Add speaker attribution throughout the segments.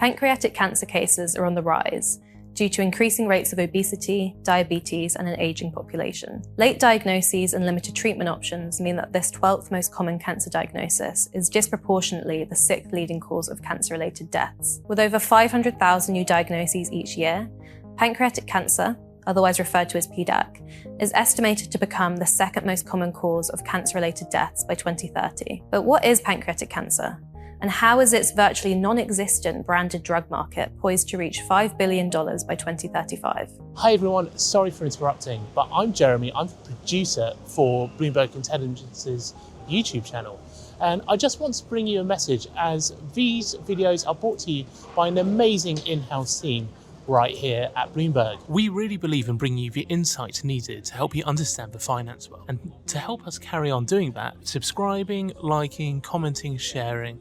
Speaker 1: Pancreatic cancer cases are on the rise due to increasing rates of obesity, diabetes, and an aging population. Late diagnoses and limited treatment options mean that this 12th most common cancer diagnosis is disproportionately the 6th leading cause of cancer-related deaths. With over 500,000 new diagnoses each year, pancreatic cancer, otherwise referred to as PDAC, is estimated to become the 2nd most common cause of cancer-related deaths by 2030. But what is pancreatic cancer? And how is its virtually non-existent branded drug market poised to reach $5 billion by 2035?
Speaker 2: Hi everyone, sorry for interrupting, but I'm Jeremy, I'm the producer for Bloomberg Intelligence's YouTube channel. And I just want to bring you a message as these videos are brought to you by an amazing in-house team right here at Bloomberg. We really believe in bringing you the insights needed to help you understand the finance world. And to help us carry on doing that, subscribing, liking, commenting, sharing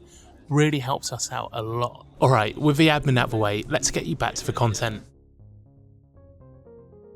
Speaker 2: really helps us out a lot. All right, with the admin out of the way, let's get you back to the content.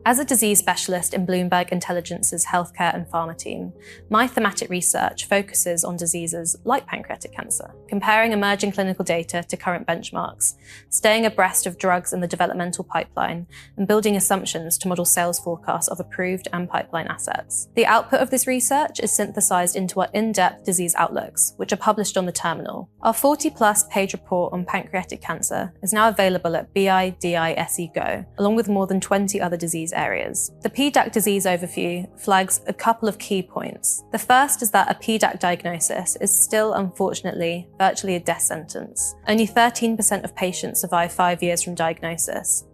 Speaker 1: As a disease specialist in Bloomberg Intelligence's healthcare and pharma team, my thematic research focuses on diseases like pancreatic cancer, comparing emerging clinical data to current benchmarks, staying abreast of drugs in the developmental pipeline, and building assumptions to model sales forecasts of approved and pipeline assets. The output of this research is synthesized into our in-depth disease outlooks, which are published on the Terminal. Our 40-plus page report on pancreatic cancer is now available at BIDISE Go, along with more than 20 other disease areas. The PDAC disease overview flags a couple of key points. The first is that a PDAC diagnosis is still, unfortunately, virtually a death sentence. Only 13% of patients survive 5 years from diagnosis.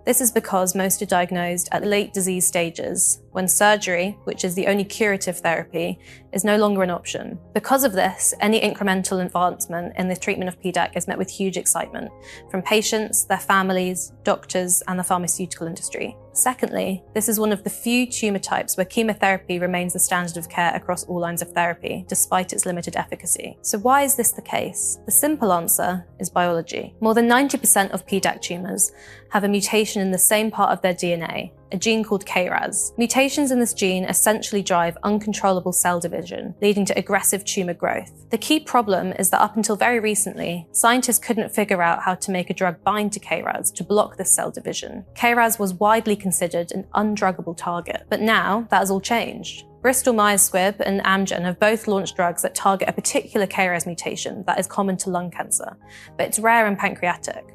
Speaker 1: This is because most are diagnosed at late disease stages, when surgery, which is the only curative therapy, is no longer an option. Because of this, any incremental advancement in the treatment of PDAC is met with huge excitement from patients, their families, doctors, and the pharmaceutical industry. Secondly, this is one of the few tumor types where chemotherapy remains the standard of care across all lines of therapy, despite its limited efficacy. So why is this the case? The simple answer is biology. More than 90% of PDAC tumors have a mutation in the same part of their DNA, a gene called KRAS. Mutations in this gene essentially drive uncontrollable cell division, leading to aggressive tumor growth. The key problem is that up until very recently, scientists couldn't figure out how to make a drug bind to KRAS to block this cell division. KRAS was widely considered an undruggable target, but now that has all changed. Bristol Myers Squibb and Amgen have both launched drugs that target a particular KRAS mutation that is common to lung cancer, but it's rare in pancreatic.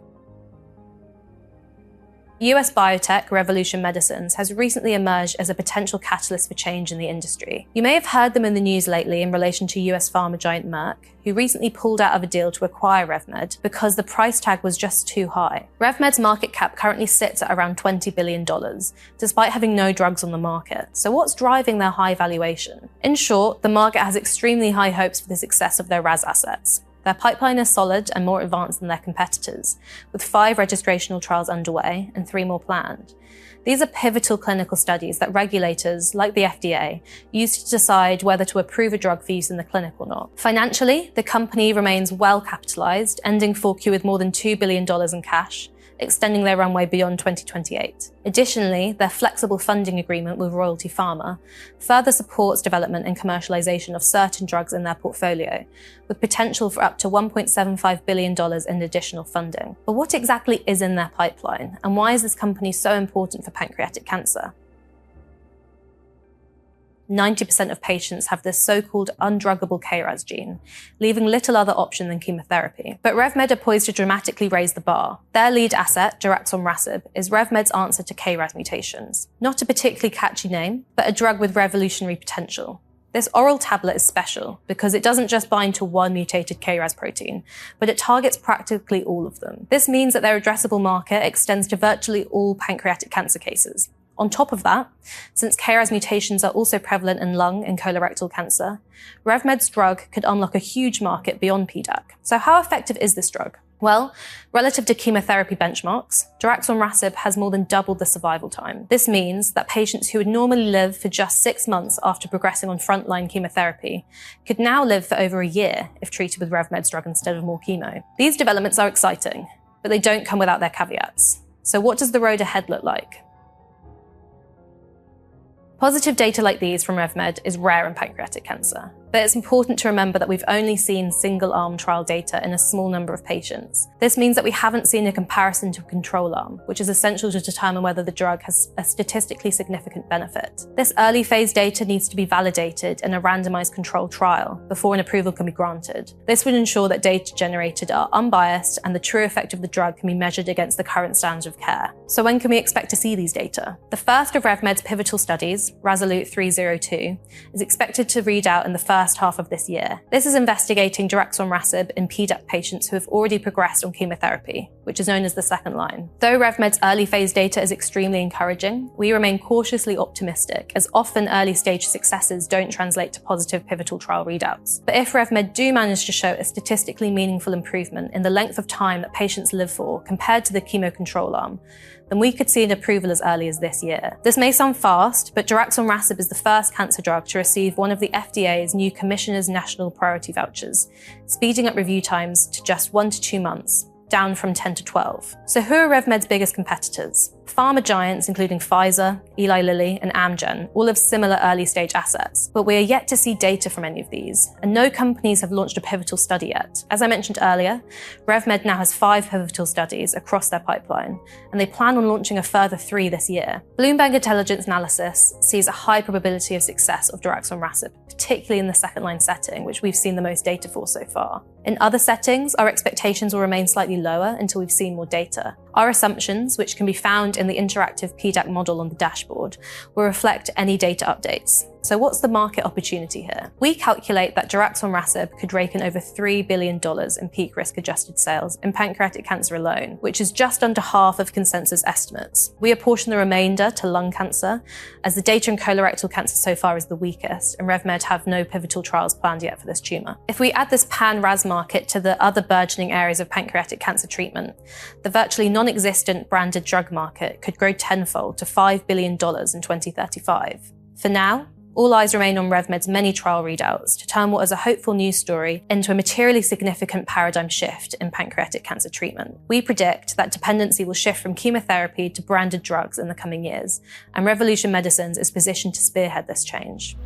Speaker 1: US biotech Revolution Medicines has recently emerged as a potential catalyst for change in the industry. You may have heard them in the news lately in relation to US pharma giant Merck, who recently pulled out of a deal to acquire RevMed because the price tag was just too high. RevMed's market cap currently sits at around $20 billion, despite having no drugs on the market. So what's driving their high valuation? In short, the market has extremely high hopes for the success of their RAS assets. Their pipeline is solid and more advanced than their competitors, with 5 registrational trials underway and 3 more planned. These are pivotal clinical studies that regulators, like the FDA, use to decide whether to approve a drug for use in the clinic or not. Financially, the company remains well capitalized, ending 4Q with more than $2 billion in cash, extending their runway beyond 2028. Additionally, their flexible funding agreement with Royalty Pharma further supports development and commercialization of certain drugs in their portfolio, with potential for up to $1.75 billion in additional funding. But what exactly is in their pipeline, and why is this company so important for pancreatic cancer? 90% of patients have this so-called undruggable KRAS gene, leaving little other option than chemotherapy. But RevMed are poised to dramatically raise the bar. Their lead asset, Daraxonrasib, is RevMed's answer to KRAS mutations. Not a particularly catchy name, but a drug with revolutionary potential. This oral tablet is special because it doesn't just bind to one mutated KRAS protein, but it targets practically all of them. This means that their addressable market extends to virtually all pancreatic cancer cases. On top of that, since KRAS mutations are also prevalent in lung and colorectal cancer, RevMed's drug could unlock a huge market beyond PDAC. So how effective is this drug? Well, relative to chemotherapy benchmarks, Daraxonrasib has more than doubled the survival time. This means that patients who would normally live for just 6 months after progressing on frontline chemotherapy could now live for over a year if treated with RevMed's drug instead of more chemo. These developments are exciting, but they don't come without their caveats. So what does the road ahead look like? Positive data like these from RevMed is rare in pancreatic cancer. But it's important to remember that we've only seen single-arm trial data in a small number of patients. This means that we haven't seen a comparison to a control arm, which is essential to determine whether the drug has a statistically significant benefit. This early phase data needs to be validated in a randomized controlled trial before an approval can be granted. This would ensure that data generated are unbiased and the true effect of the drug can be measured against the current standard of care. So when can we expect to see these data? The first of RevMed's pivotal studies, Resolute 302, is expected to read out in the first half of this year. This is investigating Daraxonrasib in PDAC patients who have already progressed on chemotherapy, which is known as the second line. Though RevMed's early phase data is extremely encouraging, we remain cautiously optimistic, as often early stage successes don't translate to positive pivotal trial readouts. But if RevMed do manage to show a statistically meaningful improvement in the length of time that patients live for compared to the chemo control arm, then we could see an approval as early as this year. This may sound fast, but Daraxonrasib is the first cancer drug to receive one of the FDA's new Commissioner's National Priority Vouchers, speeding up review times to just 1 to 2 months, down from 10 to 12. So who are RevMed's biggest competitors? Pharma giants including Pfizer, Eli Lilly, and Amgen all have similar early-stage assets, but we are yet to see data from any of these, and no companies have launched a pivotal study yet. As I mentioned earlier, RevMed now has 5 pivotal studies across their pipeline, and they plan on launching a further 3 this year. Bloomberg Intelligence analysis sees a high probability of success of Daraxonrasib, particularly in the second-line setting, which we've seen the most data for so far. In other settings, our expectations will remain slightly lower until we've seen more data. Our assumptions, which can be found in the interactive PDAC model on the dashboard, will reflect any data updates. So what's the market opportunity here? We calculate that Daraxonrasib could rake in over $3 billion in peak risk-adjusted sales in pancreatic cancer alone, which is just under half of consensus estimates. We apportion the remainder to lung cancer, as the data in colorectal cancer so far is the weakest, and RevMed have no pivotal trials planned yet for this tumor. If we add this pan-RAS market to the other burgeoning areas of pancreatic cancer treatment, the virtually non-existent branded drug market could grow tenfold to $5 billion in 2035. For now, all eyes remain on RevMed's many trial readouts to turn what is a hopeful news story into a materially significant paradigm shift in pancreatic cancer treatment. We predict that dependency will shift from chemotherapy to branded drugs in the coming years, and Revolution Medicines is positioned to spearhead this change.